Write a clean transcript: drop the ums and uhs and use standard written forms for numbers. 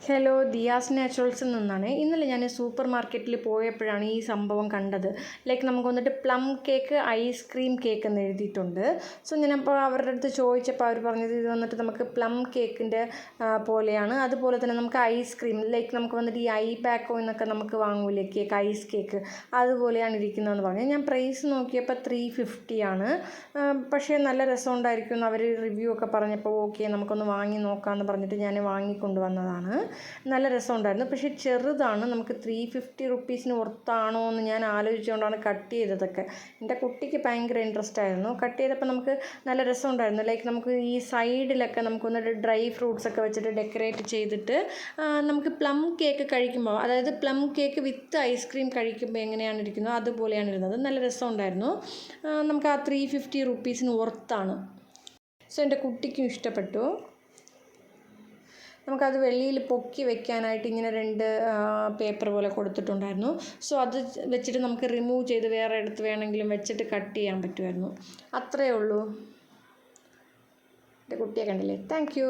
Hello, Diaz നാച്ചുറൽസിൽ നിന്നാണ്. ഇന്നലെ ഞാൻ സൂപ്പർ മാർക്കറ്റിൽ പോയപ്പോഴാണ് ഈ സംഭവം കണ്ടത്. ലൈക്ക് നമുക്ക് വന്നിട്ട് പ്ലം കേക്ക്, ഐസ്ക്രീം കേക്ക് എന്ന് എഴുതിയിട്ടുണ്ട്. സോ ഞാനപ്പോൾ അവരുടെ അടുത്ത് ചോദിച്ചപ്പോൾ അവർ പറഞ്ഞത് ഇത് വന്നിട്ട് നമുക്ക് പ്ലം കേക്കിൻ്റെ പോലെയാണ്. അതുപോലെ തന്നെ നമുക്ക് ഐസ്ക്രീം, ലൈക്ക് നമുക്ക് വന്നിട്ട് ഈ ഐ പാക്കോ എന്നൊക്കെ നമുക്ക് വാങ്ങൂലേ കേക്ക്, ഐസ് കേക്ക്, അതുപോലെയാണ് ഇരിക്കുന്നതെന്ന് പറഞ്ഞു. ഞാൻ പ്രൈസ് നോക്കിയപ്പോൾ 350 ആണ്. പക്ഷേ നല്ല രസമുണ്ടായിരിക്കും എന്ന് അവർ റിവ്യൂ ഒക്കെ പറഞ്ഞപ്പോൾ ഓക്കെ നമുക്കൊന്ന് വാങ്ങി നോക്കാമെന്ന് പറഞ്ഞിട്ട് ഞാൻ വാങ്ങിക്കൊണ്ട് വന്നതാണ്. നല്ല രസമുണ്ടായിരുന്നു. പക്ഷേ ചെറുതാണ്. നമുക്ക് 350 റുപ്പീസിന് വർത്താണോ എന്ന് ഞാൻ ആലോചിച്ചുകൊണ്ടാണ് കട്ട് ചെയ്തതൊക്കെ. എൻ്റെ കുട്ടിക്ക് ഭയങ്കര ഇൻട്രസ്റ്റ് ആയിരുന്നു. കട്ട് ചെയ്തപ്പോൾ നമുക്ക് നല്ല രസമുണ്ടായിരുന്നു. ലൈക്ക് നമുക്ക് ഈ സൈഡിലൊക്കെ നമുക്കൊന്നിട്ട് ഡ്രൈ ഫ്രൂട്ട്സ് ഒക്കെ വെച്ചിട്ട് ഡെക്കറേറ്റ് ചെയ്തിട്ട് നമുക്ക് പ്ലം കേക്ക് കഴിക്കുമ്പോൾ, അതായത് പ്ലം കേക്ക് വിത്ത് ഐസ്ക്രീം കഴിക്കുമ്പോൾ എങ്ങനെയാണ് ഇരിക്കുന്നത് അതുപോലെയാണ് ഇരുന്നത്. നല്ല രസമുണ്ടായിരുന്നു. നമുക്ക് ആ 350 റുപ്പീസിന് വർത്താണ്. സോ എൻ്റെ കുട്ടിക്കും ഇഷ്ടപ്പെട്ടു. നമുക്കത് വെളിയിൽ പൊക്കി വെക്കാനായിട്ട് ഇങ്ങനെ 2 പേപ്പർ പോലെ കൊടുത്തിട്ടുണ്ടായിരുന്നു. സോ അത് വെച്ചിട്ട് നമുക്ക് റിമൂവ് ചെയ്ത് വേറെ എടുത്ത് വേണമെങ്കിലും വെച്ചിട്ട് കട്ട് ചെയ്യാൻ പറ്റുമായിരുന്നു. അത്രയേ ഉള്ളൂ. എൻ്റെ കുട്ടിയെ കണ്ടില്ലേ. Thank you.